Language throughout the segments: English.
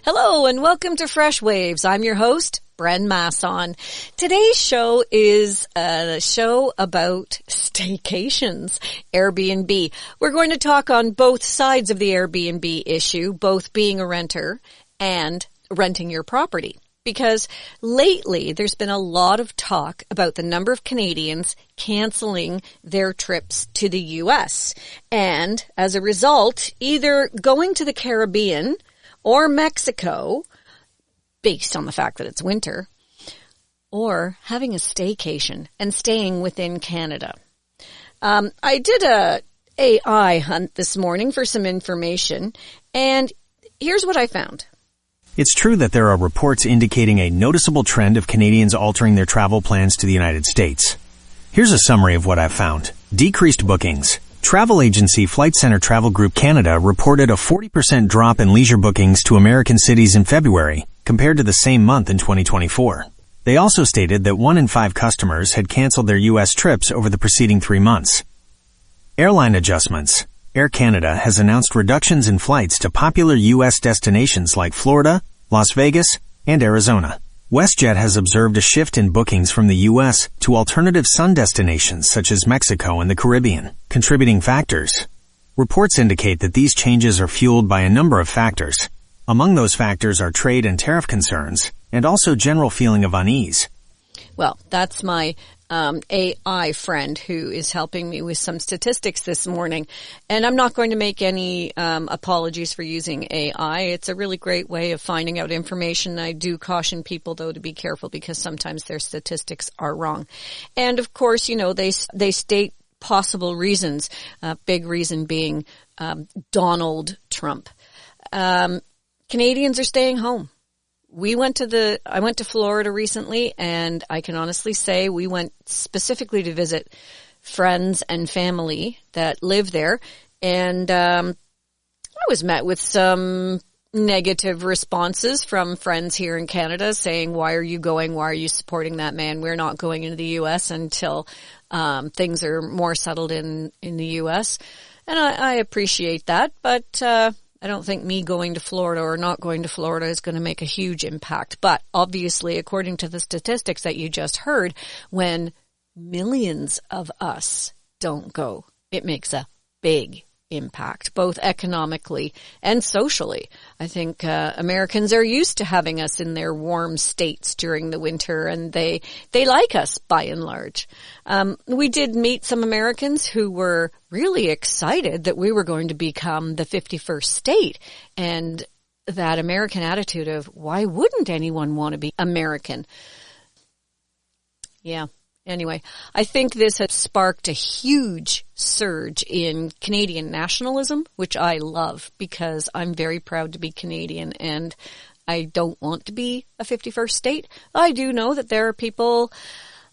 Hello and welcome to Freshwaves. I'm your host, Bren Masson. Today's show is a show about StayCations, AirBnB. We're going to talk on both sides of the Airbnb issue, both being a renter and renting your property. Because lately there's been a lot of talk about the number of Canadians canceling their trips to the U.S. and as a result, either going to the Caribbean or Mexico, based on the fact that it's winter, or having a staycation and staying within Canada. I did a AI hunt this morning for some information, and here's what I found. It's true that there are reports indicating a noticeable trend of Canadians altering their travel plans to the United States. Here's a summary of what I've found. Decreased bookings. Travel agency Flight Centre Travel Group Canada reported a 40% drop in leisure bookings to American cities in February compared to the same month in 2024. They also stated that 1 in 5 customers had canceled their U.S. trips over the preceding 3 months. Airline adjustments. Air Canada has announced reductions in flights to popular U.S. destinations like Florida, Las Vegas, and Arizona. WestJet has observed a shift in bookings from the U.S. to alternative sun destinations such as Mexico and the Caribbean. Contributing factors. Reports indicate that these changes are fueled by a number of factors. Among those factors are trade and tariff concerns, and also general feeling of unease. Well, that's my AI friend who is helping me with some statistics this morning. And I'm not going to make any apologies for using AI. It's a really great way of finding out information. I do caution people, though, to be careful because sometimes their statistics are wrong. And, of course, you know, they state possible reasons, big reason being Donald Trump. Canadians are staying home. I went to Florida recently, and I can honestly say we went specifically to visit friends and family that live there. And, I was met with some negative responses from friends here in Canada saying, why are you going? Why are you supporting that man? We're not going into the U.S. until, things are more settled in the U.S. And I appreciate that, but, I don't think me going to Florida or not going to Florida is going to make a huge impact. But obviously, according to the statistics that you just heard, when millions of us don't go, it makes a big impact, both economically and socially. I think Americans are used to having us in their warm states during the winter, and they like us by and large. We did meet some Americans who were really excited that we were going to become the 51st state, and that American attitude of why wouldn't anyone want to be American? Yeah. Anyway, I think this has sparked a huge surge in Canadian nationalism, which I love because I'm very proud to be Canadian and I don't want to be a 51st state. I do know that there are people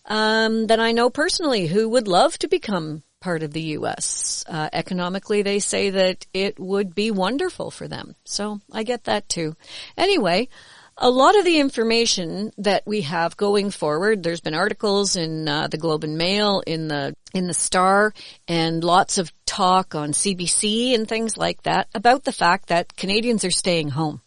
that I know personally who would love to become part of the U.S. Economically, they say that it would be wonderful for them. So I get that too. Anyway, a lot of the information that we have going forward, there's been articles in the Globe and Mail, in the Star, and lots of talk on CBC and things like that about the fact that Canadians are staying home.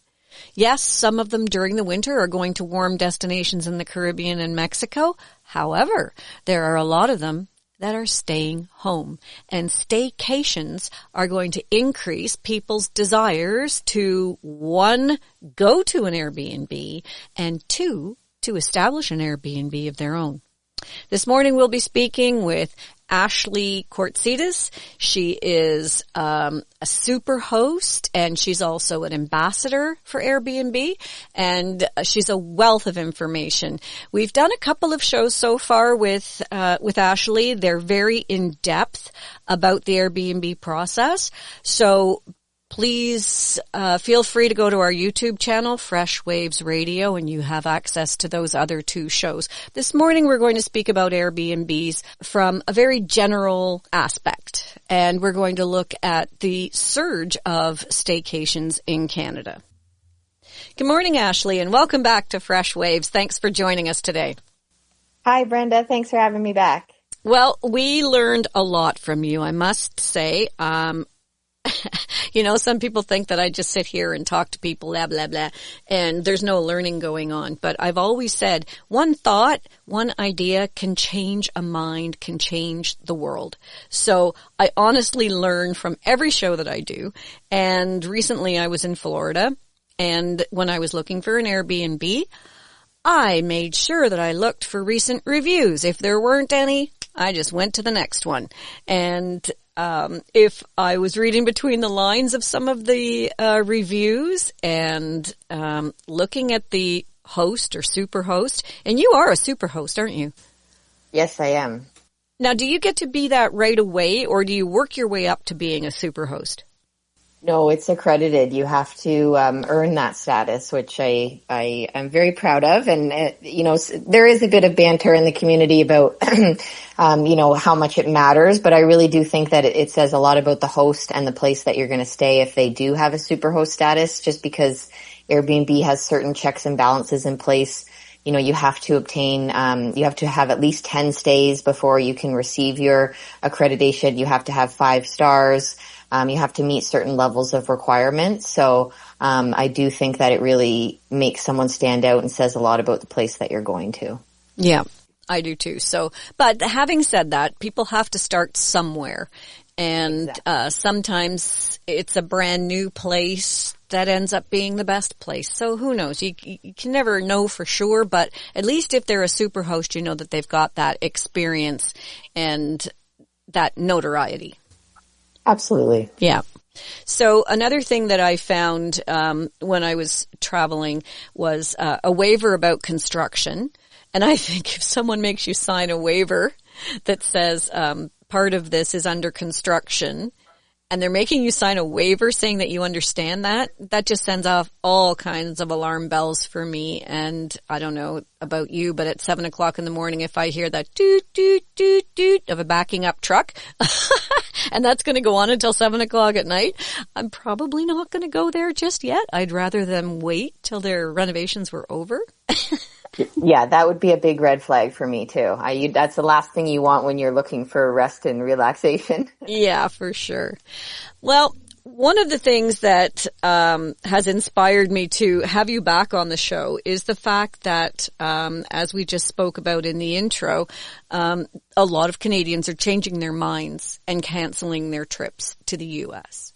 Yes, some of them during the winter are going to warm destinations in the Caribbean and Mexico. However, there are a lot of them that are staying home. And staycations are going to increase people's desires to, 1, go to an Airbnb, and 2, to establish an Airbnb of their own. This morning we'll be speaking with Ashley Kortsides. She is a superhost, and she's also an ambassador for Airbnb, and she's a wealth of information. We've done a couple of shows so far with Ashley. They're very in-depth about the Airbnb process. So please feel free to go to our YouTube channel, Freshwaves Radio, and you have access to those other 2 shows. This morning we're going to speak about Airbnbs from a very general aspect, and we're going to look at the surge of staycations in Canada. Good morning, Ashley, and welcome back to Freshwaves. Thanks for joining us today. Hi, Brenda. Thanks for having me back. Well, we learned a lot from you, I must say. You know, some people think that I just sit here and talk to people, blah, blah, blah, and there's no learning going on. But I've always said one thought, one idea can change a mind, can change the world. So I honestly learn from every show that I do. And recently I was in Florida, and when I was looking for an Airbnb, I made sure that I looked for recent reviews. If there weren't any, I just went to the next one. And if I was reading between the lines of some of the reviews and looking at the host or superhost, and you are a superhost, aren't you? Yes, I am. Now, do you get to be that right away, or do you work your way up to being a superhost? No, it's accredited. You have to earn that status, which I am very proud of. And, there is a bit of banter in the community about, how much it matters. But I really do think that it says a lot about the host and the place that you're going to stay if they do have a superhost status, just because Airbnb has certain checks and balances in place. You know, you have to obtain, you have to have at least 10 stays before you can receive your accreditation. You have to have 5 stars. You have to meet certain levels of requirements. So I do think that it really makes someone stand out and says a lot about the place that you're going to. Yeah, I do too. So, but having said that, people have to start somewhere. And exactly. Sometimes it's a brand new place that ends up being the best place. So who knows? You can never know for sure, but at least if they're a superhost, you know that they've got that experience and that notoriety. Absolutely. Yeah. So another thing that I found when I was traveling was a waiver about construction. And I think if someone makes you sign a waiver that says part of this is under construction, and they're making you sign a waiver saying that you understand that, that just sends off all kinds of alarm bells for me. And I don't know about you, but at 7 o'clock in the morning, if I hear that doot, doot, doot, doot of a backing up truck, and that's going to go on until 7 o'clock at night, I'm probably not going to go there just yet. I'd rather them wait till their renovations were over. Yeah, that would be a big red flag for me too. That's the last thing you want when you're looking for rest and relaxation. Yeah, for sure. Well, one of the things that has inspired me to have you back on the show is the fact that, as we just spoke about in the intro, a lot of Canadians are changing their minds and canceling their trips to the U.S.,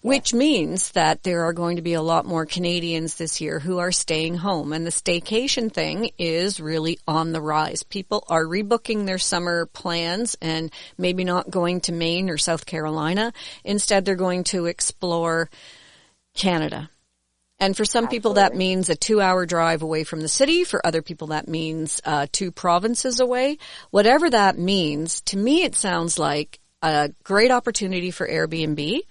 which means that there are going to be a lot more Canadians this year who are staying home. And the staycation thing is really on the rise. People are rebooking their summer plans and maybe not going to Maine or South Carolina. Instead, they're going to explore Canada. And for some people, that means a 2-hour drive away from the city. For other people, that means 2 provinces away. Whatever that means, to me, it sounds like a great opportunity for Airbnb.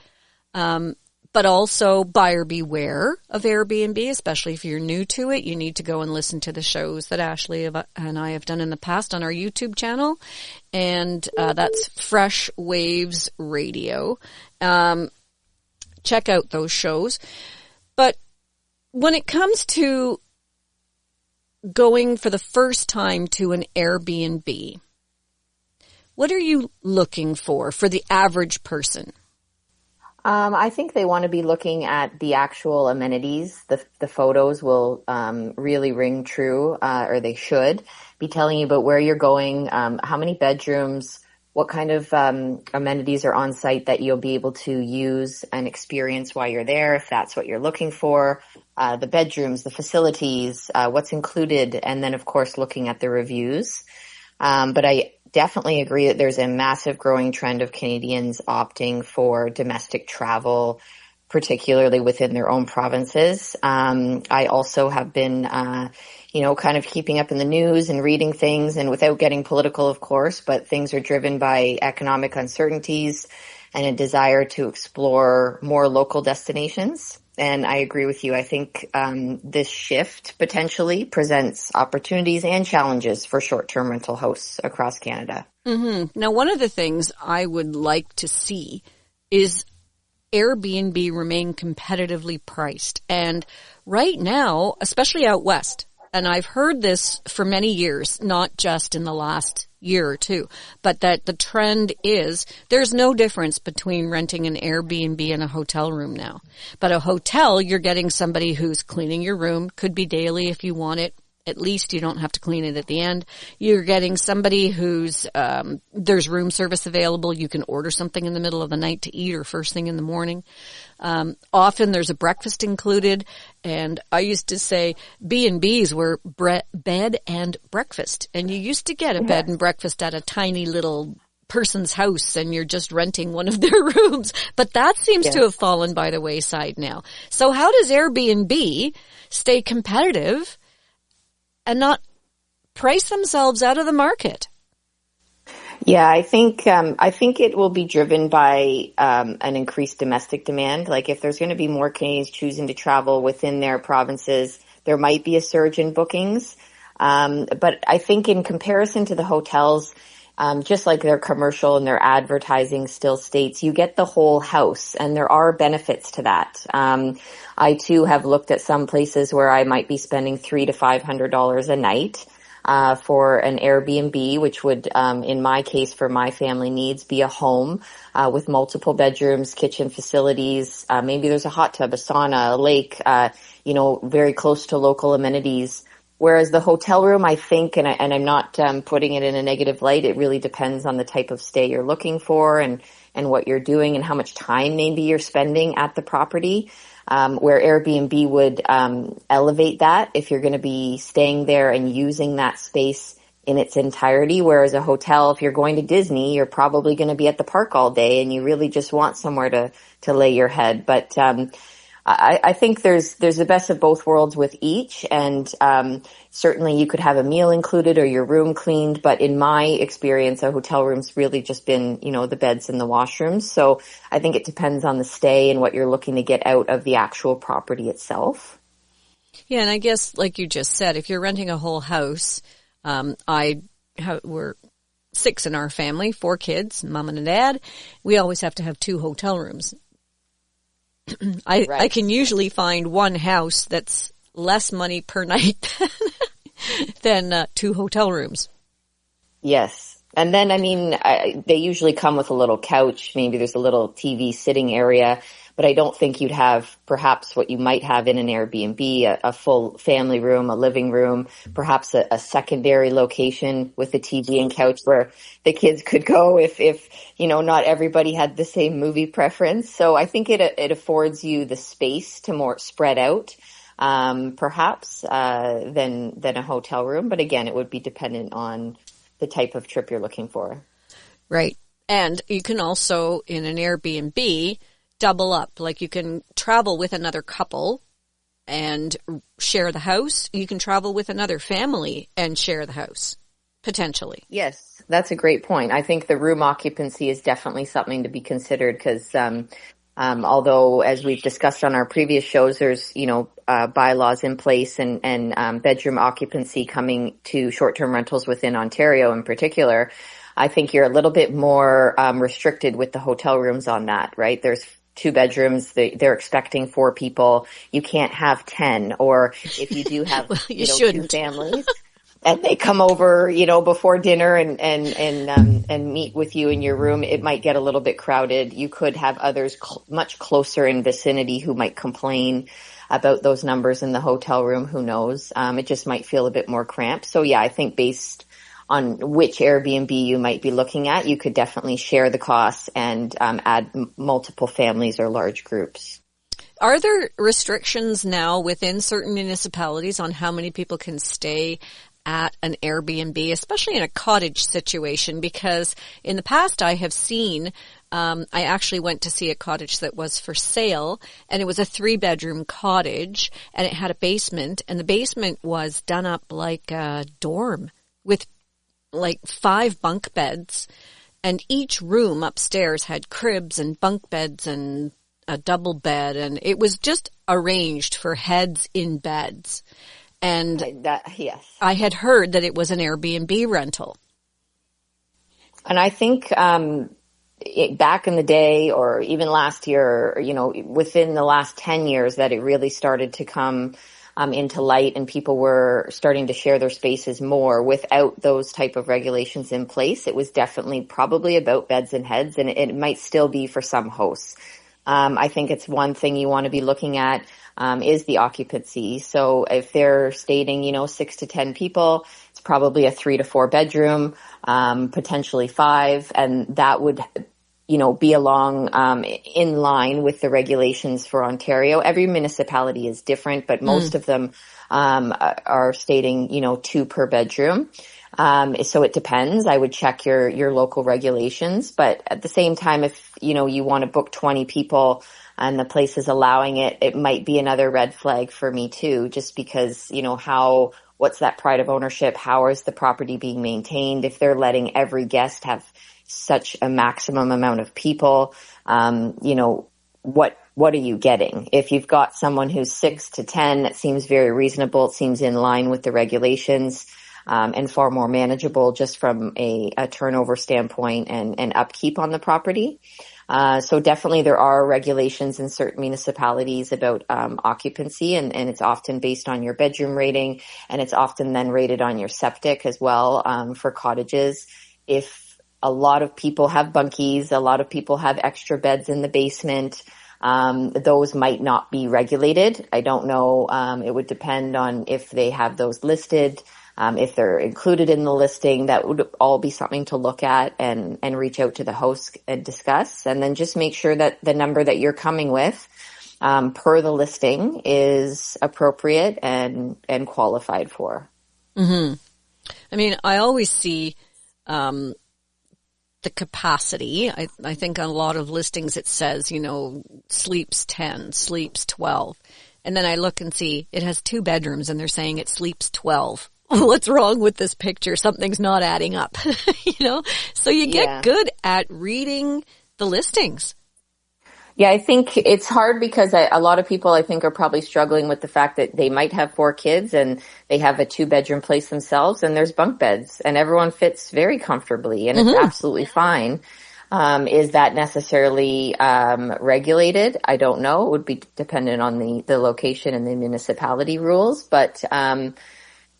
But also buyer beware of Airbnb, especially if you're new to it. You need to go and listen to the shows that Ashley and I have done in the past on our YouTube channel. And that's Freshwaves Radio. Check out those shows. But when it comes to going for the first time to an Airbnb, what are you looking for the average person? I think they want to be looking at the actual amenities. The photos will really ring true, or they should be telling you about where you're going, how many bedrooms, what kind of amenities are on site that you'll be able to use and experience while you're there, if that's what you're looking for, the bedrooms, the facilities, what's included, and then, of course, looking at the reviews. But I definitely agree that there's a massive growing trend of Canadians opting for domestic travel, particularly within their own provinces. I also have been, kind of keeping up in the news and reading things, and without getting political, of course, but things are driven by economic uncertainties and a desire to explore more local destinations. And I agree with you. I think this shift potentially presents opportunities and challenges for short-term rental hosts across Canada. Mm-hmm. Now, one of the things I would like to see is Airbnb remain competitively priced. And right now, especially out west, and I've heard this for many years, not just in the last year or two, but that the trend is there's no difference between renting an Airbnb and a hotel room now. But a hotel, you're getting somebody who's cleaning your room, could be daily if you want it. At least you don't have to clean it at the end. You're getting somebody who's, there's room service available. You can order something in the middle of the night to eat or first thing in the morning. Often there's a breakfast included. And I used to say B&Bs were bed and breakfast. And you used to get a bed and breakfast at a tiny little person's house and you're just renting one of their rooms. But that seems to have fallen by the wayside now. So how does Airbnb stay competitive and not price themselves out of the market? Yeah, I think it will be driven by an increased domestic demand. Like if there's going to be more Canadians choosing to travel within their provinces, there might be a surge in bookings. But I think in comparison to the hotels, just like their commercial and their advertising still states, you get the whole house, and there are benefits to that. I too have looked at some places where I might be spending $300 to $500 a night for an Airbnb, which would, in my case, for my family needs, be a home with multiple bedrooms, kitchen facilities. Maybe there's a hot tub, a sauna, a lake, very close to local amenities. Whereas the hotel room, I think, and I'm not putting it in a negative light, it really depends on the type of stay you're looking for and what you're doing and how much time maybe you're spending at the property. Where Airbnb would elevate that if you're going to be staying there and using that space in its entirety. Whereas a hotel, if you're going to Disney, you're probably going to be at the park all day and you really just want somewhere to lay your head. But I think there's the best of both worlds with each, and certainly you could have a meal included or your room cleaned, but in my experience, a hotel room's really just been, the beds and the washrooms. So I think it depends on the stay and what you're looking to get out of the actual property itself. Yeah, and I guess, like you just said, if you're renting a whole house, we're 6 in our family, 4 kids, mom and a dad. We always have to have 2 hotel rooms. I can usually find one house that's less money per night than 2 hotel rooms. Yes. And then, they usually come with a little couch. Maybe there's a little TV sitting area, but I don't think you'd have perhaps what you might have in an Airbnb, a full family room, a living room, perhaps a secondary location with a TV and couch where the kids could go if not everybody had the same movie preference. So I think it affords you the space to more spread out, perhaps, than a hotel room. But again, it would be dependent on the type of trip you're looking for. Right. And you can also, in an Airbnb, double up. Like you can travel with another couple and share the house. You can travel with another family and share the house, potentially. Yes, that's a great point. I think the room occupancy is definitely something to be considered because although, as we've discussed on our previous shows, there's, bylaws in place and bedroom occupancy coming to short-term rentals within Ontario in particular, I think you're a little bit more restricted with the hotel rooms on that, right? There's 2 bedrooms. They're expecting 4 people. You can't have 10. Or if you do have, well, 2 families and they come over, before dinner and meet with you in your room, it might get a little bit crowded. You could have others much closer in vicinity who might complain about those numbers in the hotel room. Who knows? It just might feel a bit more cramped. So yeah, I think based on which Airbnb you might be looking at, you could definitely share the costs and add multiple families or large groups. Are there restrictions now within certain municipalities on how many people can stay at an Airbnb, especially in a cottage situation? Because in the past I have seen, I actually went to see a cottage that was for sale, and it was a 3-bedroom cottage, and it had a basement, and the basement was done up like a dorm with like 5 bunk beds, and each room upstairs had cribs and bunk beds and a double bed, and it was just arranged for heads in beds. And yes, I had heard that it was an Airbnb rental. And I think back in the day, or even last year, within the last 10 years, that it really started to come into light and people were starting to share their spaces more without those type of regulations in place, it was definitely probably about beds and heads, and it might still be for some hosts. I think it's one thing you want to be looking at is the occupancy. So if they're stating, 6 to 10 people, it's probably a 3 to 4 bedroom, potentially 5, and that would, be along in line with the regulations for Ontario. Every municipality is different, but most of them are stating, 2 per bedroom. So it depends. I would check your local regulations, but at the same time, if, you want to book 20 people and the place is allowing it, it might be another red flag for me too, just because, what's that pride of ownership? How is the property being maintained? If they're letting every guest have such a maximum amount of people, what are you getting? If you've got someone who's 6 to 10, it seems very reasonable. It seems in line with the regulations. And far more manageable just from a turnover standpoint and upkeep on the property. So definitely there are regulations in certain municipalities about occupancy, and it's often based on your bedroom rating, and it's often then rated on your septic as well for cottages. If a lot of people have bunkies, a lot of people have extra beds in the basement, those might not be regulated. I don't know. It would depend on if they have those listed. If they're included in the listing, that would all be something to look at and reach out to the host and discuss. And then just make sure that the number that you're coming with, per the listing is appropriate and qualified for. Mm-hmm. I mean, I always see, the capacity. I think on a lot of listings it says, sleeps 10, sleeps 12. And then I look and see it has 2 bedrooms and they're saying it sleeps 12. What's wrong with this picture? Something's not adding up, So you get good at reading the listings. Yeah, I think it's hard because a lot of people, I think, are probably struggling with the fact that they might have 4 kids and they have a 2-bedroom place themselves and there's bunk beds and everyone fits very comfortably and it's absolutely fine. Is that necessarily regulated? I don't know. It would be dependent on the location and the municipality rules, but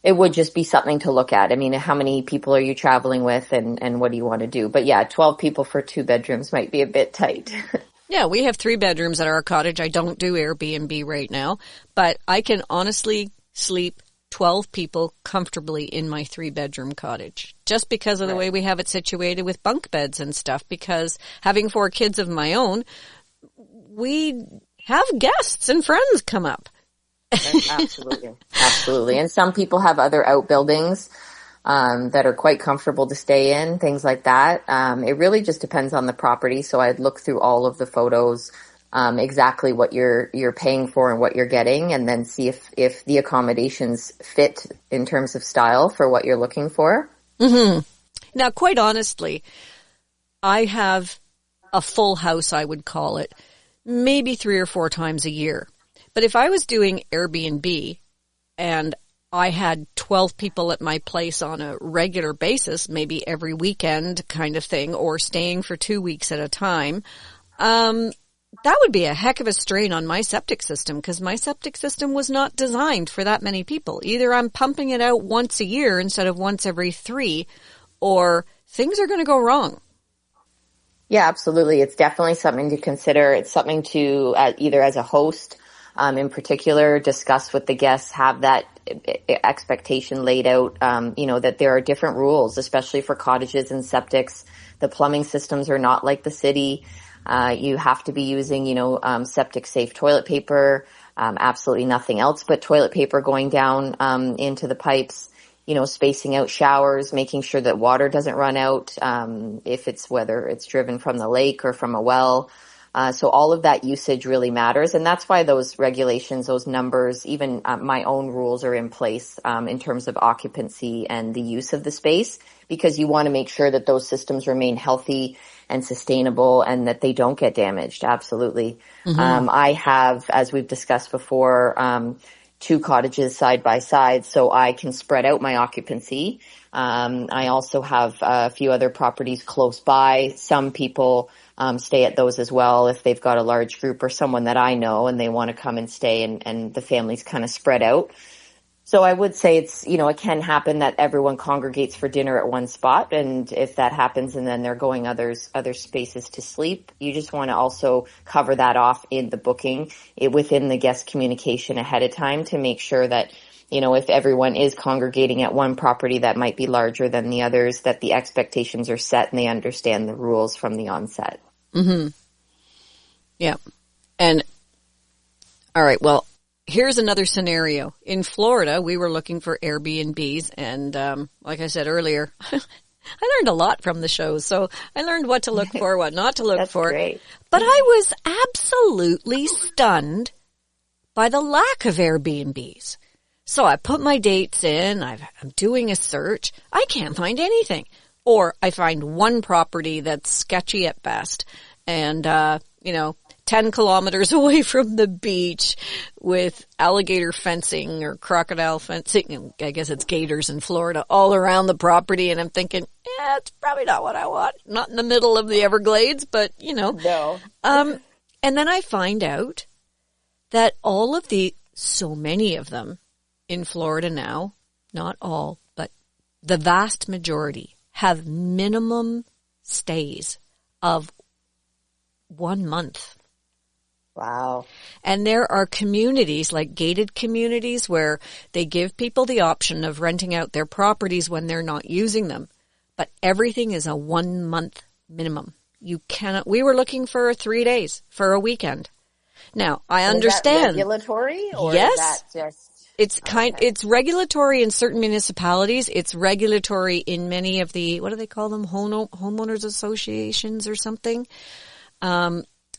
it would just be something to look at. I mean, how many people are you traveling with and what do you want to do? But yeah, 12 people for 2 bedrooms might be a bit tight. Yeah, we have 3 bedrooms at our cottage. I don't do Airbnb right now, but I can honestly sleep 12 people comfortably in my 3-bedroom cottage just because of the way we have it situated with bunk beds and stuff, because having 4 kids of my own, we have guests and friends come up. Absolutely. And some people have other outbuildings that are quite comfortable to stay in, things like that. It really just depends on the property. So I'd look through all of the photos, exactly what you're paying for and what you're getting, and then see if the accommodations fit in terms of style for what you're looking for. Mm-hmm. Now, quite honestly, I have a full house, I would call it, maybe 3 or 4 times a year. But if I was doing Airbnb and I had 12 people at my place on a regular basis, maybe every weekend kind of thing, or staying for 2 weeks at a time, that would be a heck of a strain on my septic system, because my septic system was not designed for that many people. Either I'm pumping it out once a year instead of once every 3, or things are going to go wrong. Yeah, absolutely. It's definitely something to consider. It's something to either as a host, in particular, discuss with the guests, have that expectation laid out, that there are different rules, especially for cottages and septics. The plumbing systems are not like the city. You have to be using, septic safe toilet paper, absolutely nothing else but toilet paper going down, into the pipes, spacing out showers, making sure that water doesn't run out, whether it's driven from the lake or from a well. So all of that usage really matters. And that's why those regulations, those numbers, even my own rules are in place in terms of occupancy and the use of the space, because you want to make sure that those systems remain healthy and sustainable and that they don't get damaged. Absolutely. Mm-hmm. I have, as we've discussed before, 2 cottages side by side, so I can spread out my occupancy. I also have a few other properties close by. Some people stay at those as well if they've got a large group or someone that I know and they want to come and stay and the family's kind of spread out. So I would say it's, it can happen that everyone congregates for dinner at one spot. And if that happens and then they're going other spaces to sleep, you just want to also cover that off in the booking within the guest communication ahead of time to make sure that, if everyone is congregating at one property that might be larger than the others, that the expectations are set and they understand the rules from the onset. Mm-hmm. Yeah. And all right, well, here's another scenario. In Florida, we were looking for Airbnbs, and like I said earlier, I learned a lot from the shows. So I learned what to look for, what not to look That's for. Great. But I was absolutely stunned by the lack of Airbnbs. So I put my dates in, I'm doing a search, I can't find anything. Or I find one property that's sketchy at best, and 10 kilometers away from the beach with alligator fencing or crocodile fencing. I guess it's gators in Florida all around the property. And I'm thinking, it's probably not what I want. Not in the middle of the Everglades, but No. And then I find out that so many of them in Florida now, not all, but the vast majority have minimum stays of 1 month. Wow. And there are communities, like gated communities, where they give people the option of renting out their properties when they're not using them. But everything is a 1 month minimum. We were looking for 3 days for a weekend. Now, I understand. Is that regulatory or yes. Is that just... It's regulatory in certain municipalities. It's regulatory in many of the, what do they call them? Homeowners associations or something,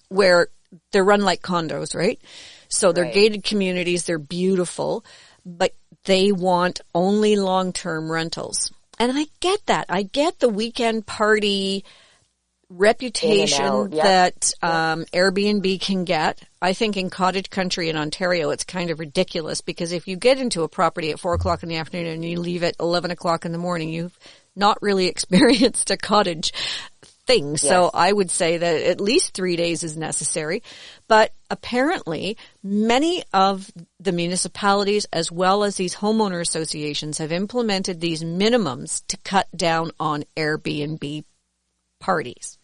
where they're run like condos, right? So they're gated communities. They're beautiful, but they want only long-term rentals. And I get that. I get the weekend party reputation that Airbnb can get. I think in cottage country in Ontario, it's kind of ridiculous because if you get into a property at 4 o'clock in the afternoon and you leave at 11 o'clock in the morning, you've not really experienced a cottage thing. Yes. So I would say that at least 3 days is necessary. But apparently many of the municipalities as well as these homeowner associations have implemented these minimums to cut down on Airbnb parties.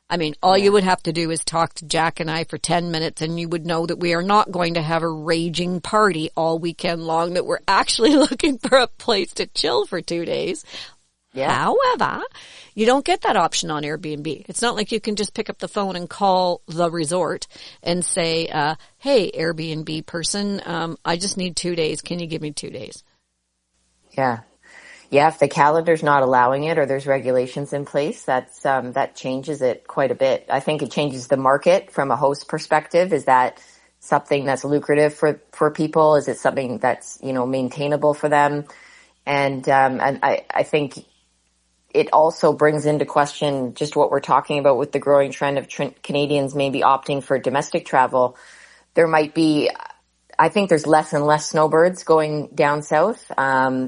I mean, all you would have to do is talk to Jack and I for 10 minutes and you would know that we are not going to have a raging party all weekend long, that we're actually looking for a place to chill for 2 days. Yeah. However, you don't get that option on Airbnb. It's not like you can just pick up the phone and call the resort and say, hey, Airbnb person, I just need 2 days. Can you give me 2 days? Yeah. Yeah, if the calendar's not allowing it or there's regulations in place, that changes it quite a bit. I think it changes the market from a host perspective. Is that something that's lucrative for people? Is it something that's, maintainable for them? And I think it also brings into question just what we're talking about with the growing trend of Canadians maybe opting for domestic travel. There might be, I think there's less and less snowbirds going down south,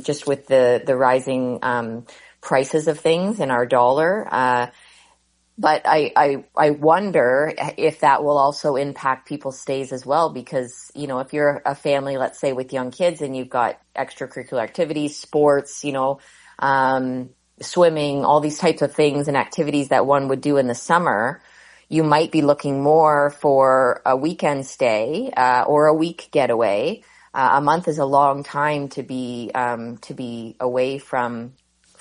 just with the rising prices of things and our dollar. But I wonder if that will also impact people's stays as well, because, if you're a family, let's say with young kids and you've got extracurricular activities, sports, swimming, all these types of things and activities that one would do in the summer, you might be looking more for a weekend stay, or a week getaway. A month is a long time to be away from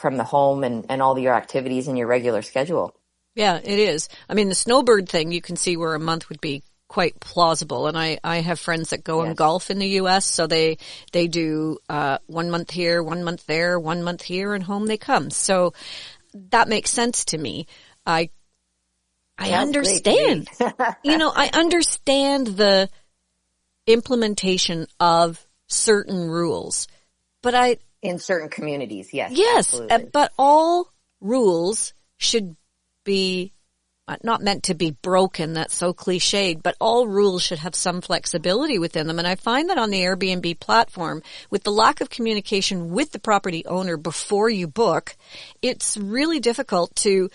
the home and all your activities and your regular schedule. Yeah, it is. I mean, the snowbird thing, you can see where a month would be quite plausible. And I have friends that go and golf in the U.S., so they do 1 month here, 1 month there, 1 month here, and home they come. So that makes sense to me. I understand. I understand the implementation of certain rules, but in certain communities, yes. Yes, but all rules should be not meant to be broken. That's so cliched, but all rules should have some flexibility within them. And I find that on the Airbnb platform, with the lack of communication with the property owner before you book, it's really difficult to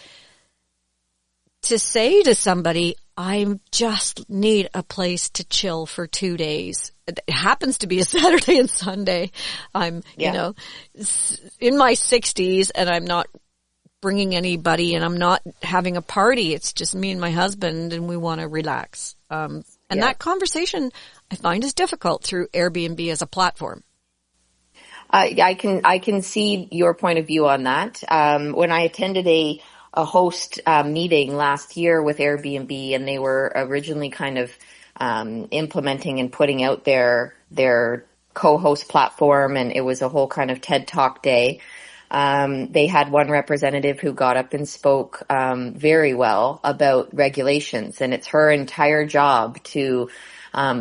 to say to somebody, I just need a place to chill for 2 days. It happens to be a Saturday and Sunday. I'm, you know, in my 60s and I'm not bringing anybody and I'm not having a party. It's just me and my husband and we want to relax. And that conversation I find is difficult through Airbnb as a platform. I can see your point of view on that. When I attended a host meeting last year with Airbnb, and they were originally kind of implementing and putting out their co-host platform, and it was a whole kind of TED Talk day. They had one representative who got up and spoke very well about regulations, and it's her entire job to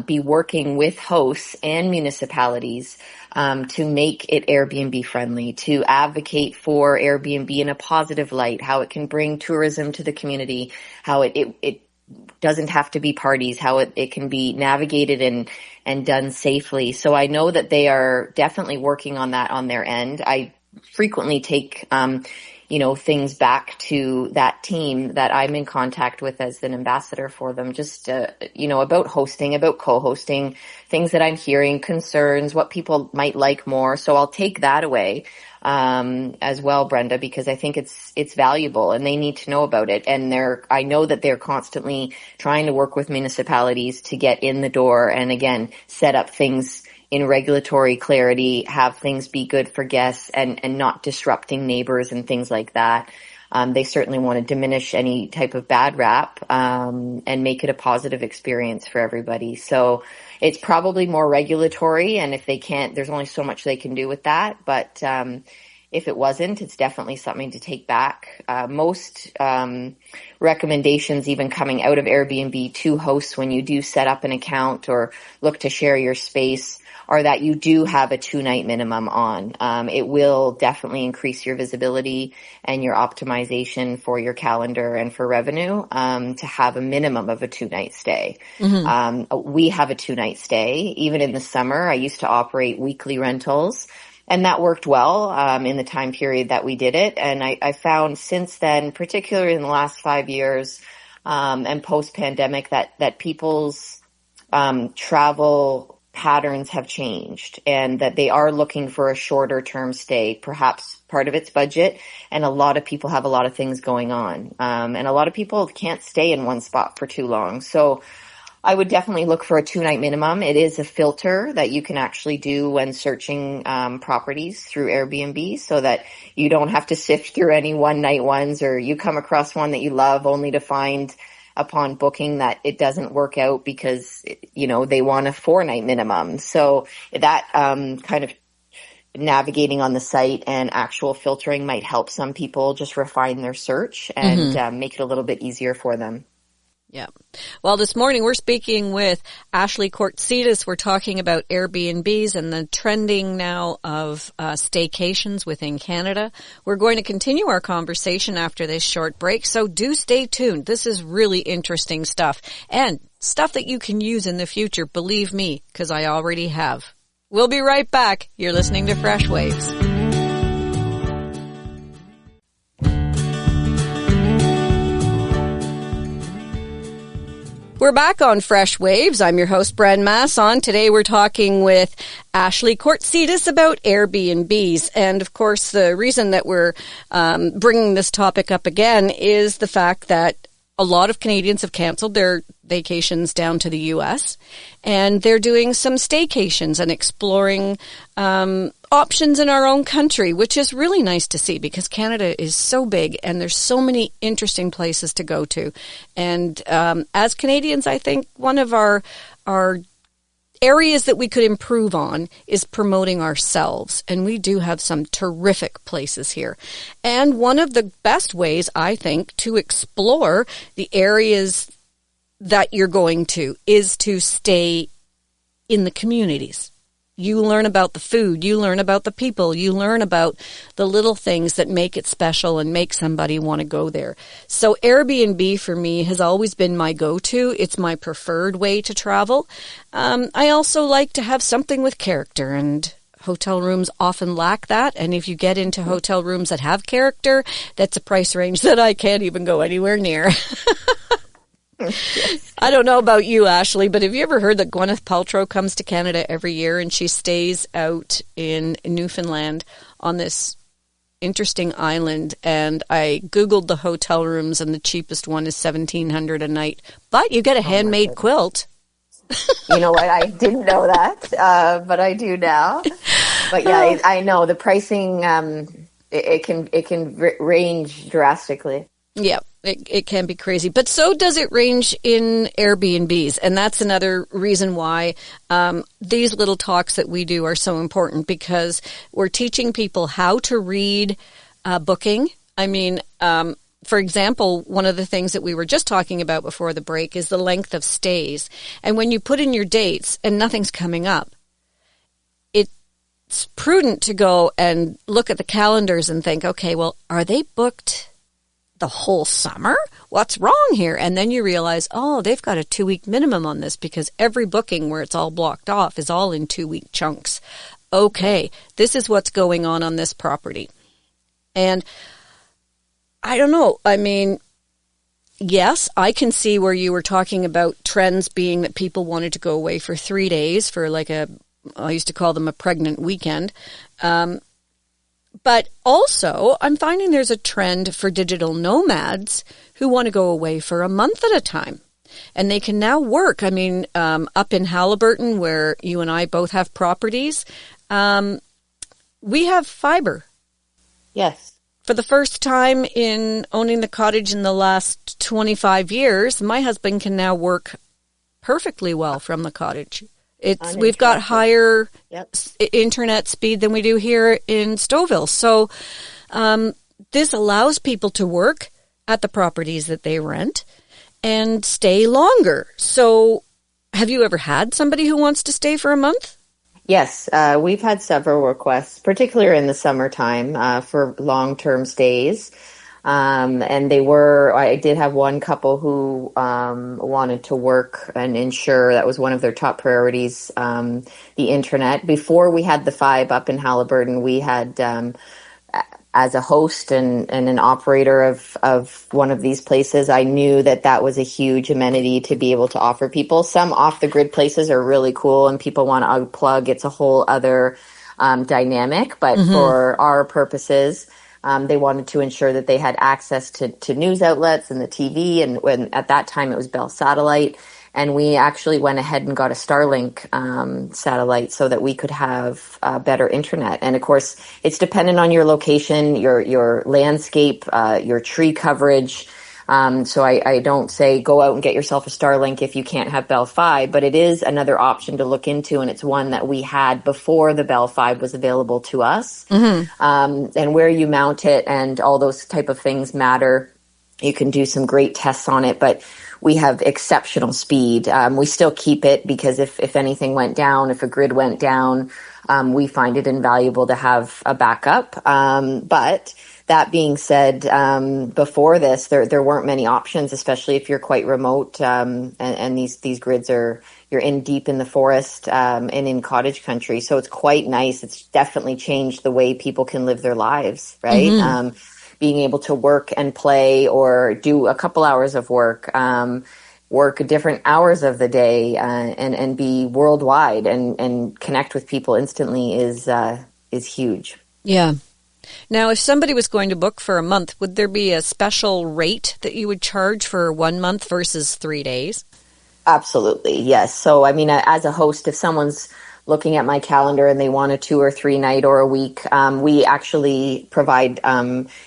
be working with hosts and municipalities to make it Airbnb friendly, to advocate for Airbnb in a positive light, how it can bring tourism to the community, how it doesn't have to be parties, how it can be navigated and done safely. So I know that they are definitely working on that on their end. I frequently take things back to that team that I'm in contact with as an ambassador for them, just, about hosting, about co-hosting, things that I'm hearing, concerns, what people might like more. So I'll take that away, as well, Brenda, because I think it's valuable and they need to know about it. And I know that they're constantly trying to work with municipalities to get in the door and again, set up things in regulatory clarity, have things be good for guests and not disrupting neighbors and things like that. They certainly want to diminish any type of bad rap, and make it a positive experience for everybody. So it's probably more regulatory, and if they can't, there's only so much they can do with that. But, if it wasn't, it's definitely something to take back. Most recommendations even coming out of Airbnb to hosts when you do set up an account or look to share your space are that you do have a 2-night minimum on. It will definitely increase your visibility and your optimization for your calendar and for revenue, to have a minimum of a 2-night stay. Mm-hmm. We have a 2-night stay. Even in the summer, I used to operate weekly rentals. And that worked well in the time period that we did it. And I found since then, particularly in the last 5 years and post-pandemic, that people's travel patterns have changed and that they are looking for a shorter term stay. Perhaps part of it's budget, and a lot of people have a lot of things going on. And a lot of people can't stay in one spot for too long. So I would definitely look for a 2-night minimum. It is a filter that you can actually do when searching properties through Airbnb so that you don't have to sift through any 1-night ones, or you come across one that you love only to find upon booking that it doesn't work out because, they want a 4-night minimum. So that kind of navigating on the site and actual filtering might help some people just refine their search and make it a little bit easier for them. Yeah. Well, this morning we're speaking with Ashley Kortsidas. We're talking about Airbnbs and the trending now of StayCations within Canada. We're going to continue our conversation after this short break, so do stay tuned. This is really interesting stuff and stuff that you can use in the future, believe me, because I already have. We'll be right back. You're listening to Freshwaves. We're back on Fresh Waves. I'm your host, Bren Masson. Today we're talking with Ashley Kortsidas about Airbnbs. And of course, the reason that we're bringing this topic up again is the fact that a lot of Canadians have canceled their vacations down to the U.S. and they're doing some staycations and exploring options in our own country, which is really nice to see because Canada is so big and there's so many interesting places to go to. And as Canadians, I think one of our areas that we could improve on is promoting ourselves. And we do have some terrific places here. And one of the best ways, I think, to explore the areas that you're going to is to stay in the communities. You learn about the food, you learn about the people, you learn about the little things that make it special and make somebody want to go there. So Airbnb for me has always been my go-to. It's my preferred way to travel. I also like to have something with character, and hotel rooms often lack that. And if you get into hotel rooms that have character, that's a price range that I can't even go anywhere near. I don't know about you, Ashley, but have you ever heard that Gwyneth Paltrow comes to Canada every year and she stays out in Newfoundland on this interesting island? And I Googled the hotel rooms and the cheapest one is $1,700 a night, but you get a handmade quilt. You know what? I didn't know that, but I do now. But yeah, I know the pricing. It can range drastically. Yeah, it can be crazy, but so does it range in Airbnbs, and that's another reason why these little talks that we do are so important, because we're teaching people how to read booking. I mean, for example, one of the things that we were just talking about before the break is the length of stays. And when you put in your dates and nothing's coming up, it's prudent to go and look at the calendars and think, okay, well, are they booked the whole summer? What's wrong here? And then you realize, oh, they've got a 2-week minimum on this because every booking where it's all blocked off is all in 2-week chunks. Okay, this is what's going on this property. And I don't know. I mean, yes, I can see where you were talking about trends being that people wanted to go away for 3 days for like I used to call them a pregnant weekend. But also, I'm finding there's a trend for digital nomads who want to go away for a month at a time. And they can now work. I mean, up in Haliburton, where you and I both have properties, we have fiber. Yes. For the first time in owning the cottage in the last 25 years, my husband can now work perfectly well from the cottage. We've got higher internet speed than we do here in Stouffville. So this allows people to work at the properties that they rent and stay longer. So have you ever had somebody who wants to stay for a month? Yes, we've had several requests, particularly in the summertime, for long-term stays. And I did have one couple who wanted to work and ensure that was one of their top priorities, the internet. Before we had the Fibe up in Haliburton, we had, as a host and an operator of one of these places, I knew that was a huge amenity to be able to offer people. Some off-the-grid places are really cool and people want to unplug. It's a whole other dynamic. But for our purposes, they wanted to ensure that they had access to news outlets and the TV. And when at that time it was Bell Satellite. And we actually went ahead and got a Starlink satellite so that we could have better internet. And of course, it's dependent on your location, your landscape, your tree coverage. So I don't say go out and get yourself a Starlink if you can't have Bell Fibe, but it is another option to look into, and it's one that we had before the Bell Fibe was available to us. And where you mount it and all those type of things matter. You can do some great tests on it, but we have exceptional speed. We still keep it because if anything went down, if a grid went down, we find it invaluable to have a backup. But that being said, before this, there weren't many options, especially if you're quite remote, and these grids you're in deep in the forest, and in cottage country. So it's quite nice. It's definitely changed the way people can live their lives, right? Being able to work and play or do a couple hours of work, work different hours of the day, and be worldwide and connect with people instantly is huge. Yeah. Now, if somebody was going to book for a month, would there be a special rate that you would charge for 1 month versus 3 days? Absolutely, yes. So, I mean, as a host, if someone's looking at my calendar and they want a 2 or 3 night or a week, we actually provide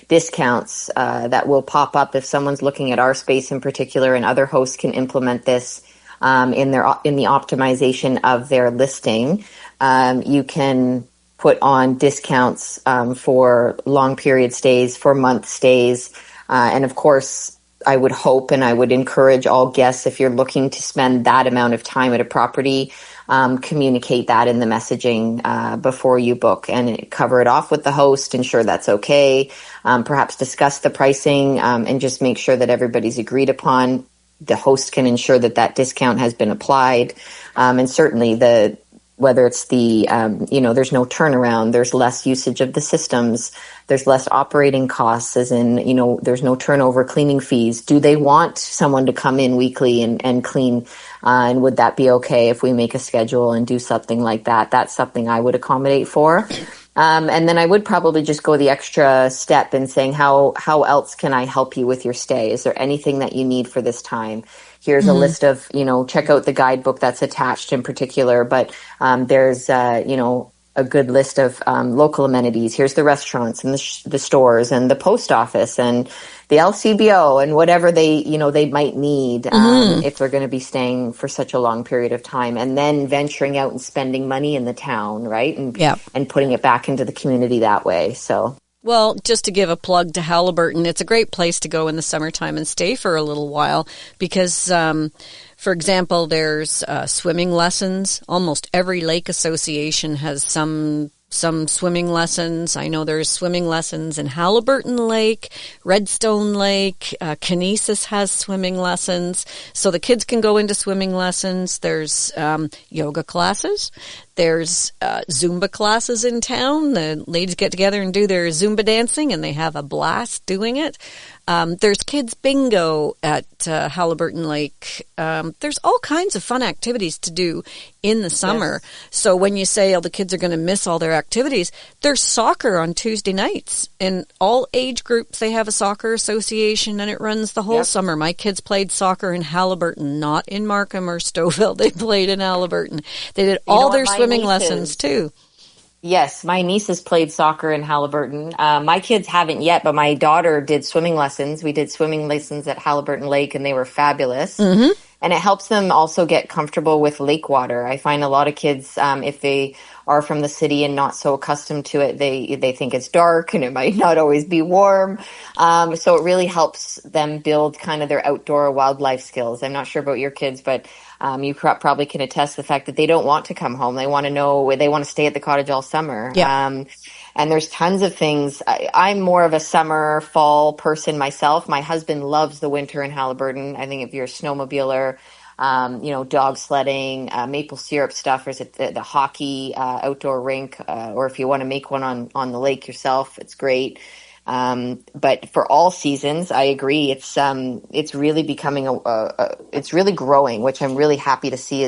discounts that will pop up if someone's looking at our space in particular, and other hosts can implement this in the optimization of their listing. You can put on discounts for long period stays, for month stays, and of course, I would hope and I would encourage all guests, if you're looking to spend that amount of time at a property, communicate that in the messaging before you book, and cover it off with the host, ensure that's okay, perhaps discuss the pricing, and just make sure that everybody's agreed upon. The host can ensure that discount has been applied, and certainly the whether it's the, there's no turnaround, there's less usage of the systems, there's less operating costs, as in, there's no turnover cleaning fees. Do they want someone to come in weekly and clean? And would that be okay if we make a schedule and do something like that? That's something I would accommodate for. And then I would probably just go the extra step in saying, how else can I help you with your stay? Is there anything that you need for this time? Here's a list of, check out the guidebook that's attached in particular, but there's, a good list of local amenities. Here's the restaurants and the stores and the post office and the LCBO and whatever they might need if they're going to be staying for such a long period of time, and then venturing out and spending money in the town, right? And putting it back into the community that way. So. Well, just to give a plug to Haliburton, it's a great place to go in the summertime and stay for a little while because, for example, there's swimming lessons. Almost every lake association has some swimming lessons. I know there's swimming lessons in Haliburton Lake, Redstone Lake, Kinesis has swimming lessons. So the kids can go into swimming lessons. There's yoga classes. There's Zumba classes in town. The ladies get together and do their Zumba dancing, and they have a blast doing it. There's kids bingo at Haliburton Lake. There's all kinds of fun activities to do in the summer. Yes. So when you say, the kids are going to miss all their activities, there's soccer on Tuesday nights. In all age groups, they have a soccer association, and it runs the whole summer. My kids played soccer in Haliburton, not in Markham or Stouffville. They played in Haliburton. They did all their swimming lessons, too. Yes, my nieces played soccer in Haliburton. My kids haven't yet, but my daughter did swimming lessons. We did swimming lessons at Haliburton Lake, and they were fabulous. Mm-hmm. And it helps them also get comfortable with lake water. I find a lot of kids, if they are from the city and not so accustomed to it, they think it's dark and it might not always be warm. So it really helps them build kind of their outdoor wildlife skills. I'm not sure about your kids, but you probably can attest the fact that they don't want to come home. They want to stay at the cottage all summer. Yeah. And there's tons of things. I'm more of a summer, fall person myself. My husband loves the winter in Haliburton. I think if you're a snowmobiler, dog sledding, maple syrup stuff, or is it the hockey outdoor rink, or if you want to make one on the lake yourself, it's great. But for all seasons, I agree. It's really becoming it's really growing, which I'm really happy to see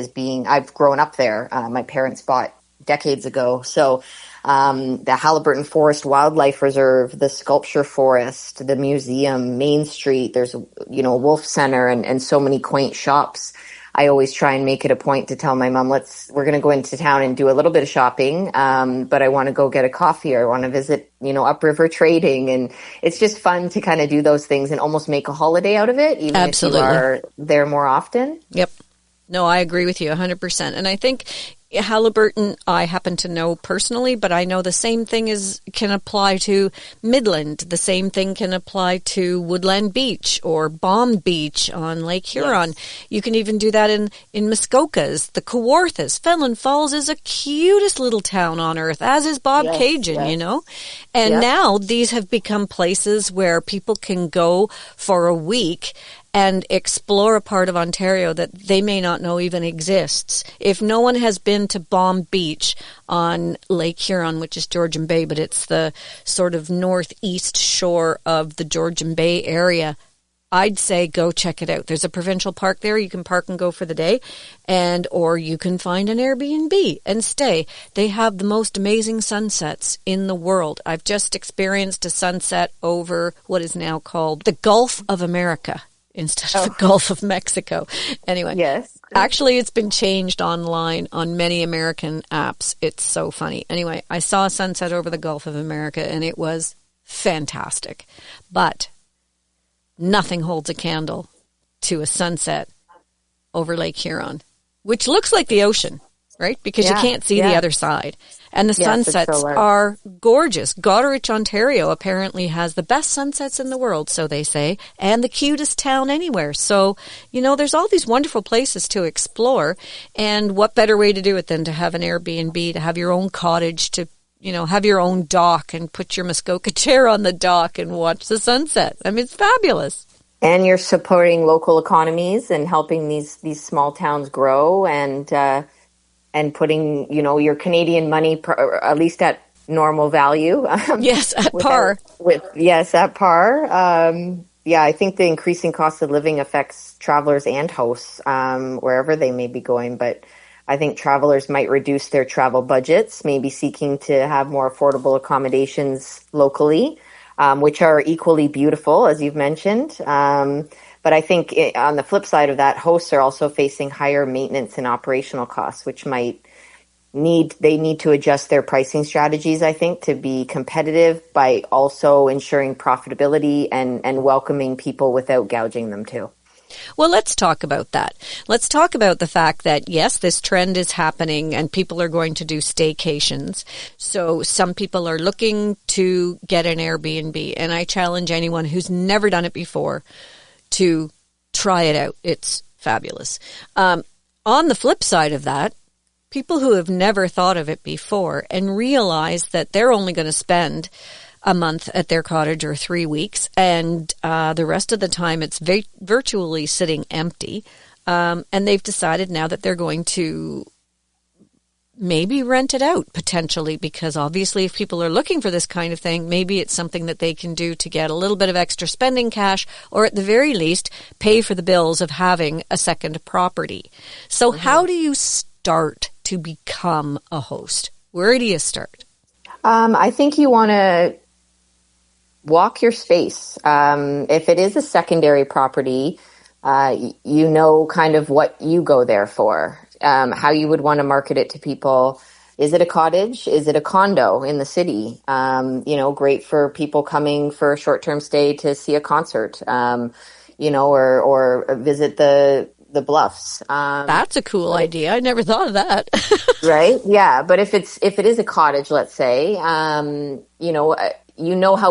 I've grown up there. My parents bought decades ago. So, the Haliburton Forest Wildlife Reserve, the Sculpture Forest, the museum, Main Street, there's, Wolf Center and so many quaint shops. I always try and make it a point to tell my mom, we're going to go into town and do a little bit of shopping. But I want to go get a coffee, or I want to visit, upriver trading. And it's just fun to kind of do those things and almost make a holiday out of it, even Absolutely. if you are there more often. Yep. No, I agree with you 100%. And I think Haliburton, I happen to know personally, but I know the same thing can apply to Midland. The same thing can apply to Woodland Beach or Baum Beach on Lake Huron. Yes. You can even do that in Muskokas, the Kawarthas. Fenelon Falls is the cutest little town on earth, as is Bobcaygeon, And now these have become places where people can go for a week and explore a part of Ontario that they may not know even exists. If no one has been to Baum Beach on Lake Huron, which is Georgian Bay, but it's the sort of northeast shore of the Georgian Bay area, I'd say go check it out. There's a provincial park there. You can park and go for the day, or you can find an Airbnb and stay. They have the most amazing sunsets in the world. I've just experienced a sunset over what is now called the Gulf of America, instead of the Gulf of Mexico. Anyway. Yes. Actually, it's been changed online on many American apps. It's so funny. Anyway, I saw a sunset over the Gulf of America, and it was fantastic. But nothing holds a candle to a sunset over Lake Huron, which looks like the ocean, right? Because you can't see the other side. And the sunsets are gorgeous. Goderich, Ontario apparently has the best sunsets in the world, so they say, and the cutest town anywhere. So, there's all these wonderful places to explore. And what better way to do it than to have an Airbnb, to have your own cottage, to, have your own dock and put your Muskoka chair on the dock and watch the sunset. I mean, it's fabulous. And you're supporting local economies and helping these small towns grow. And and putting, your Canadian money, at least at normal value. Yes, at par. At par. I think the increasing cost of living affects travelers and hosts wherever they may be going. But I think travelers might reduce their travel budgets, maybe seeking to have more affordable accommodations locally, which are equally beautiful, as you've mentioned. But I think on the flip side of that, hosts are also facing higher maintenance and operational costs, which might need to adjust their pricing strategies, I think, to be competitive by also ensuring profitability and welcoming people without gouging them too. Well, let's talk about that. Let's talk about the fact that, yes, this trend is happening and people are going to do staycations. So some people are looking to get an Airbnb, and I challenge anyone who's never done it before to try it out. It's fabulous. On the flip side of that, people who have never thought of it before and realize that they're only going to spend a month at their cottage or 3 weeks, and the rest of the time it's virtually sitting empty, and they've decided now that they're going to maybe rent it out potentially, because obviously if people are looking for this kind of thing, maybe it's something that they can do to get a little bit of extra spending cash, or at the very least pay for the bills of having a second property. So how do you start to become a host? Where do you start? I think you want to walk your space. If it is a secondary property, kind of what you go there for, how you would want to market it to people. Is it a cottage? Is it a condo in the city? Great for people coming for a short-term stay to see a concert, or visit the Bluffs. That's a cool idea. I never thought of that. Right? Yeah. But if it is a cottage, let's say, how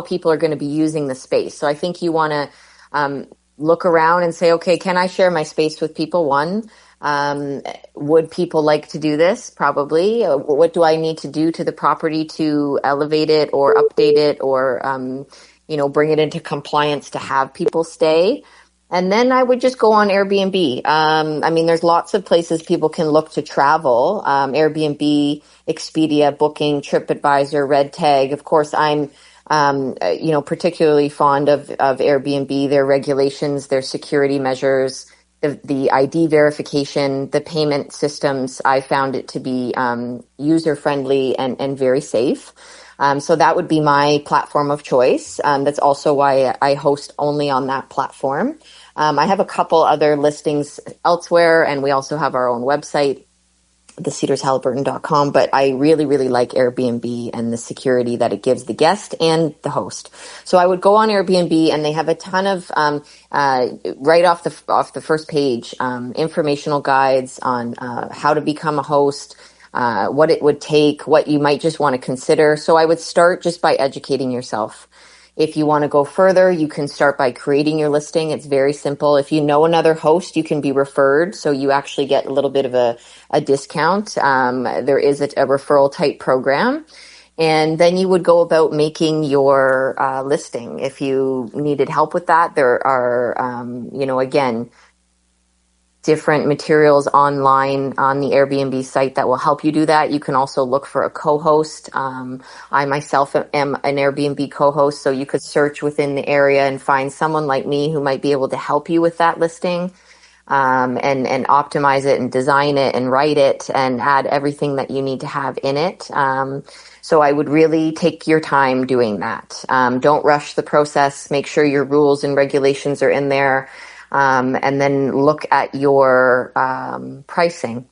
people are going to be using the space. So I think you want to look around and say, okay, can I share my space with people? One, would people like to do this? Probably. What do I need to do to the property to elevate it or update it or, bring it into compliance to have people stay? And then I would just go on Airbnb. There's lots of places people can look to travel. Airbnb, Expedia, Booking, TripAdvisor, Red Tag. Of course, I'm particularly fond of Airbnb, their regulations, their security measures, the ID verification, the payment systems. I found it to be user-friendly and very safe. So that would be my platform of choice. That's also why I host only on that platform. I have a couple other listings elsewhere, and we also have our own website, thecedarshalliburton.com, but I really, really like Airbnb and the security that it gives the guest and the host. So I would go on Airbnb, and they have a ton of, right off the first page, informational guides on how to become a host, what it would take, what you might just want to consider. So I would start just by educating yourself. If you want to go further, you can start by creating your listing. It's very simple. If you know another host, you can be referred. So you actually get a little bit of a discount. There is a referral type program. And then you would go about making your listing. If you needed help with that, there are, again, different materials online on the Airbnb site that will help you do that. You can also look for a co-host. I myself am an Airbnb co-host, so you could search within the area and find someone like me who might be able to help you with that listing, and optimize it and design it and write it and add everything that you need to have in it. So I would really take your time doing that. Don't rush the process. Make sure your rules and regulations are in there. And then look at your pricing.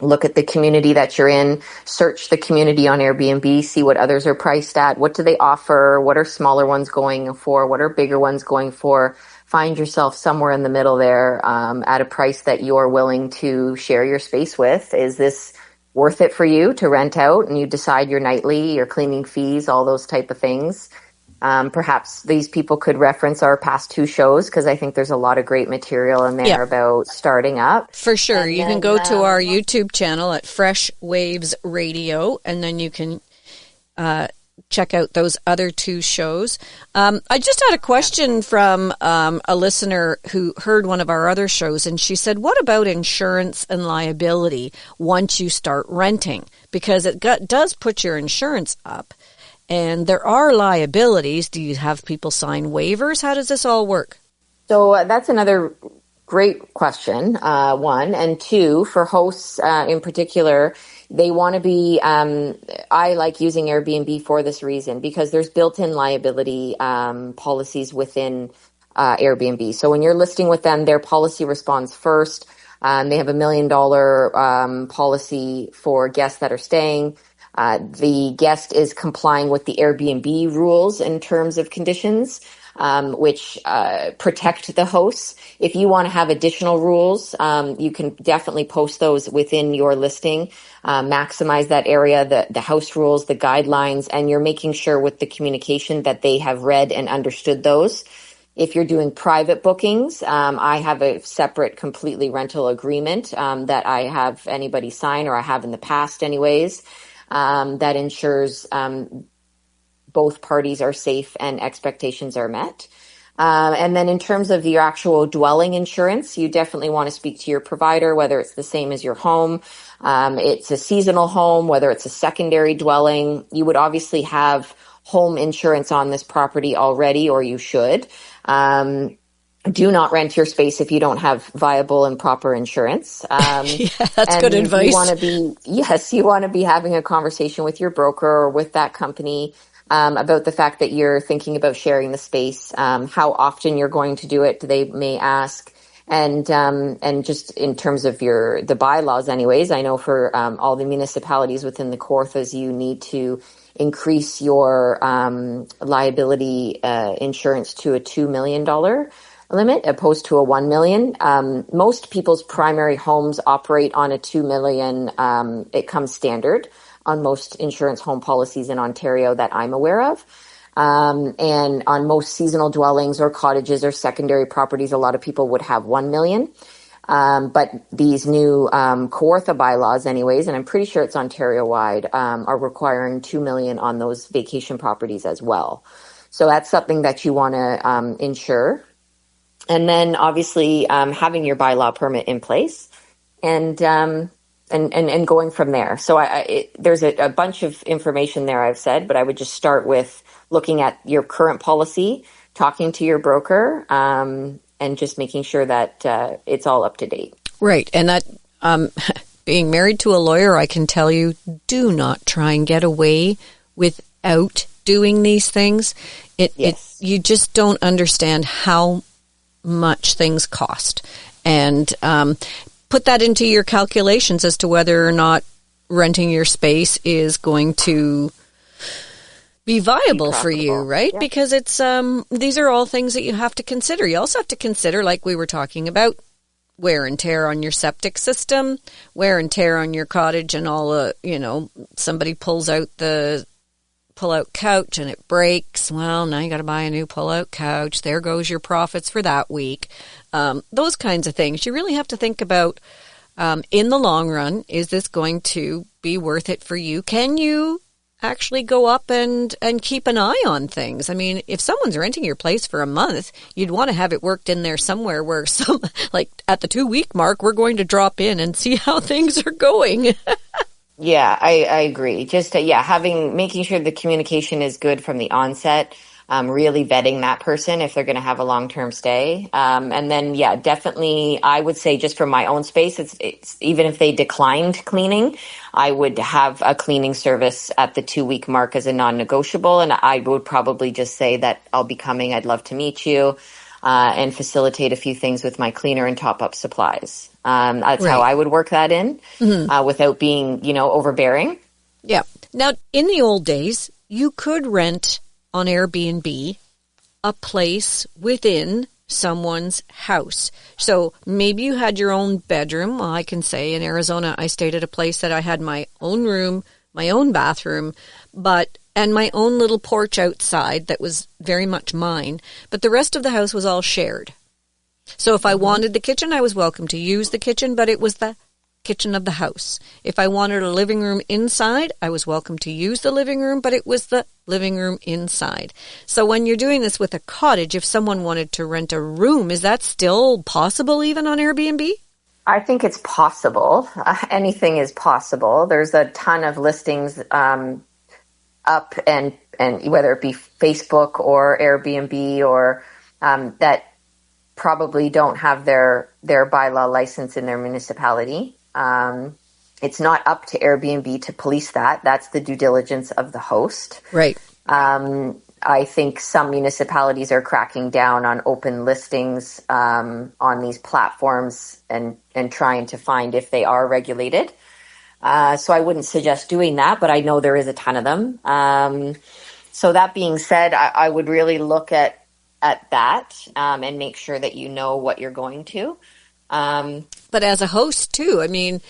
Look at the community that you're in. Search the community on Airbnb. See what others are priced at. What do they offer? What are smaller ones going for? What are bigger ones going for? Find yourself somewhere in the middle there, at a price that you're willing to share your space with. Is this worth it for you to rent out? And you decide your nightly, your cleaning fees, all those type of things. Perhaps these people could reference our past 2 shows, because I think there's a lot of great material in there about starting up. For sure. And you can go to our YouTube channel at Freshwaves Radio, and then you can check out those other two shows. I just had a question from a listener who heard one of our other shows, and she said, what about insurance and liability once you start renting? Because it does put your insurance up, and there are liabilities. Do you have people sign waivers? How does this all work? So that's another great question, one. And two, for hosts in particular, they want to be, I like using Airbnb for this reason, because there's built-in liability policies within Airbnb. So when you're listing with them, their policy responds first. They have $1 million policy for guests that are staying. The guest is complying with the Airbnb rules and terms of conditions, which protect the hosts. If you want to have additional rules, you can definitely post those within your listing. Maximize that area, the house rules, the guidelines, and you're making sure with the communication that they have read and understood those. If you're doing private bookings, I have a separate completely rental agreement that I have anybody sign, or I have in the past anyways, that ensures both parties are safe and expectations are met. And then in terms of your actual dwelling insurance, you definitely want to speak to your provider, whether it's the same as your home, it's a seasonal home, whether it's a secondary dwelling. You would obviously have home insurance on this property already, or you should. Do not rent your space if you don't have viable and proper insurance. Yeah, that's good advice. You want to be having a conversation with your broker or with that company about the fact that you're thinking about sharing the space, how often you're going to do it, they may ask. And just in terms of the bylaws anyways, I know for all the municipalities within the Kawarthas, you need to increase your liability insurance to a $2 million limit opposed to a $1 million. Most people's primary homes operate on a $2 million. It comes standard on most insurance home policies in Ontario that I'm aware of. And on most seasonal dwellings or cottages or secondary properties, a lot of people would have 1 million. But these new Kawartha bylaws anyways, and I'm pretty sure it's Ontario-wide, are requiring 2 million on those vacation properties as well. So that's something that you want to insure. And then obviously having your bylaw permit in place and going from there. So there's a bunch of information there I've said, but I would just start with looking at your current policy, talking to your broker, and just making sure that it's all up to date. Right. And that being married to a lawyer, I can tell you, do not try and get away without doing these things. You just don't understand how much things cost. And put that into your calculations as to whether or not renting your space is going to be viable for you, right? Yeah. Because it's these are all things that you have to consider. You also have to consider, like we were talking about, wear and tear on your septic system, wear and tear on your cottage, and all somebody pulls out the pull-out couch and it breaks. Well, now you got to buy a new pull-out couch. There goes your profits for that week. Those kinds of things. You really have to think about, in the long run, is this going to be worth it for you? Can you actually go up and keep an eye on things? I mean, if someone's renting your place for a month, you'd want to have it worked in there somewhere where like at the 2-week mark, we're going to drop in and see how things are going. Yeah, I agree. Just making sure the communication is good from the onset. Really vetting that person if they're going to have a long-term stay. And then, definitely, I would say just for my own space, it's even if they declined cleaning, I would have a cleaning service at the 2-week mark as a non-negotiable. And I would probably just say that I'll be coming. I'd love to meet you and facilitate a few things with my cleaner and top up supplies. That's how I would work that in without being, overbearing. Yeah. Now, in the old days, you could rent on Airbnb a place within someone's house. So maybe you had your own bedroom. Well, I can say in Arizona, I stayed at a place that I had my own room, my own bathroom, and my own little porch outside that was very much mine. But the rest of the house was all shared. So if I wanted the kitchen, I was welcome to use the kitchen, but it was the kitchen of the house. If I wanted a living room inside, I was welcome to use the living room, but it was the living room inside. So when you're doing this with a cottage, if someone wanted to rent a room, is that still possible even on Airbnb? I think it's possible. Anything is possible. There's a ton of listings up and whether it be Facebook or Airbnb or that probably don't have their bylaw license in their municipality. It's not up to Airbnb to police that. That's the due diligence of the host. Right. I think some municipalities are cracking down on open listings on these platforms and trying to find if they are regulated. So I wouldn't suggest doing that, but I know there is a ton of them. So that being said, I would really look at that and make sure that you know what you're going to. But as a host too, I mean,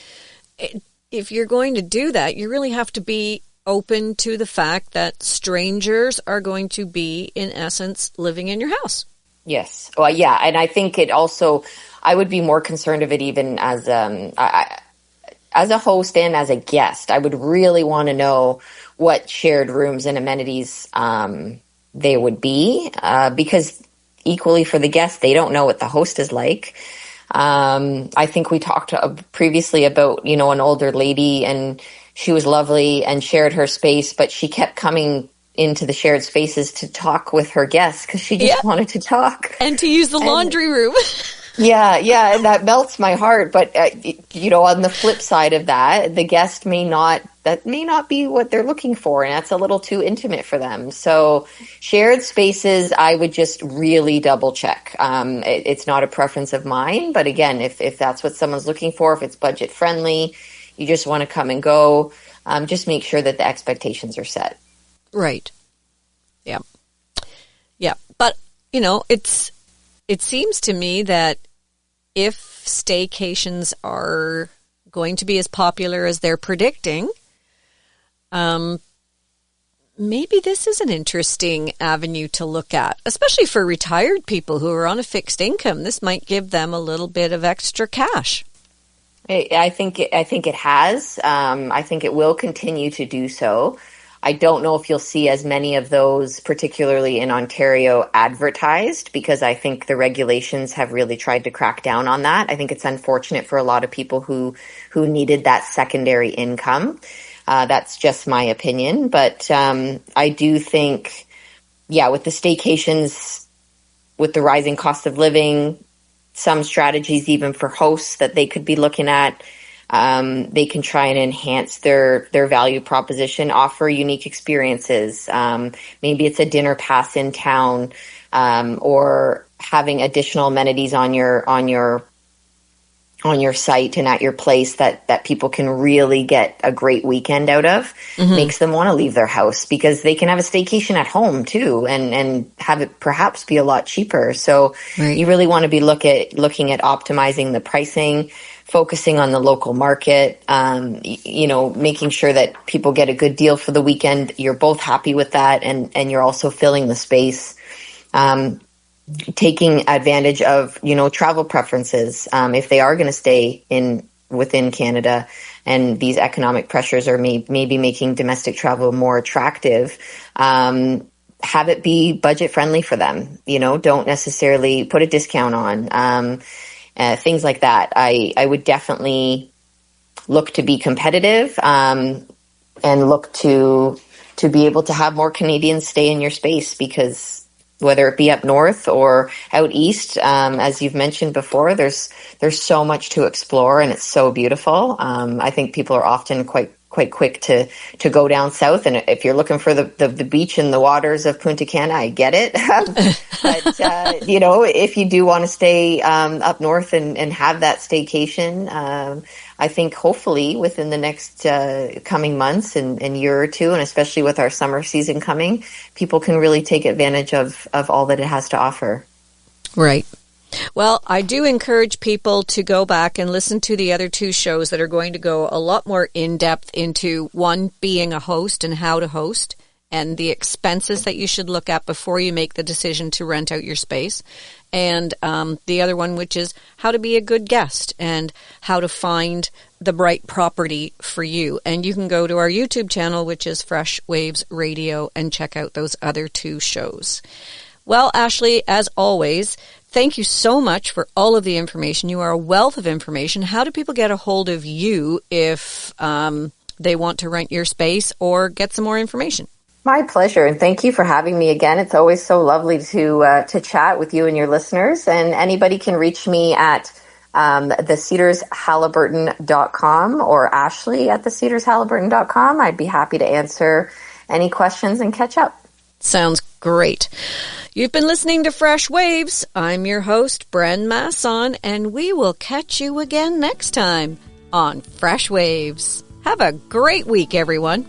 if you're going to do that, you really have to be open to the fact that strangers are going to be, in essence, living in your house. Yes. Well, yeah. And I think it also, I would be more concerned of it even as a host and as a guest. I would really want to know what shared rooms and amenities they would be, because equally for the guest, they don't know what the host is like. I think we talked previously about, an older lady, and she was lovely and shared her space, but she kept coming into the shared spaces to talk with her guests because she just wanted to talk. And to use the laundry room. Yeah, and that melts my heart. But, on the flip side of that, the guest may not be what they're looking for, and that's a little too intimate for them. So shared spaces, I would just really double check. It's not a preference of mine, but again, if that's what someone's looking for, if it's budget friendly, you just want to come and go, just make sure that the expectations are set. Right. Yeah. Yeah. But, it seems to me that if staycations are going to be as popular as they're predicting, maybe this is an interesting avenue to look at, especially for retired people who are on a fixed income. This might give them a little bit of extra cash. I think it has. I think it will continue to do so. I don't know if you'll see as many of those, particularly in Ontario, advertised, because I think the regulations have really tried to crack down on that. I think it's unfortunate for a lot of people who needed that secondary income. That's just my opinion. But I do think, with the staycations, with the rising cost of living, some strategies even for hosts that they could be looking at, they can try and enhance their value proposition, offer unique experiences. Maybe it's a dinner pass in town, or having additional amenities on your site and at your place that people can really get a great weekend out of. Makes them want to leave their house because they can have a staycation at home too and have it perhaps be a lot cheaper. So You really want to be looking at optimizing the pricing, focusing on the local market, making sure that people get a good deal for the weekend. You're both happy with that, and you're also filling the space. Taking advantage of, travel preferences. If they are going to stay within Canada and these economic pressures are maybe making domestic travel more attractive, have it be budget friendly for them. Don't necessarily put a discount on. Things like that. I would definitely look to be competitive, and look to be able to have more Canadians stay in your space, because whether it be up north or out east, as you've mentioned before, there's so much to explore, and it's so beautiful. I think people are often quite quick to go down south, and if you're looking for the beach and the waters of Punta Cana, I get it. But if you do want to stay up north and have that staycation, I think hopefully within the next coming months and year or two, and especially with our summer season coming, people can really take advantage of all that it has to offer. Right. Well, I do encourage people to go back and listen to the other two shows that are going to go a lot more in depth into, one, being a host and how to host, and the expenses that you should look at before you make the decision to rent out your space. And the other one, which is how to be a good guest and how to find the right property for you. And you can go to our YouTube channel, which is Freshwaves Radio, and check out those other 2 shows. Well, Ashley, as always, thank you so much for all of the information. You are a wealth of information. How do people get a hold of you if they want to rent your space or get some more information? My pleasure, and thank you for having me again. It's always so lovely to chat with you and your listeners. And anybody can reach me at thecedarshalliburton.com or Ashley at thecedarshalliburton.com. I'd be happy to answer any questions and catch up. Sounds great. You've been listening to Fresh Waves. I'm your host, Bren Masson, and we will catch you again next time on Fresh Waves. Have a great week, everyone.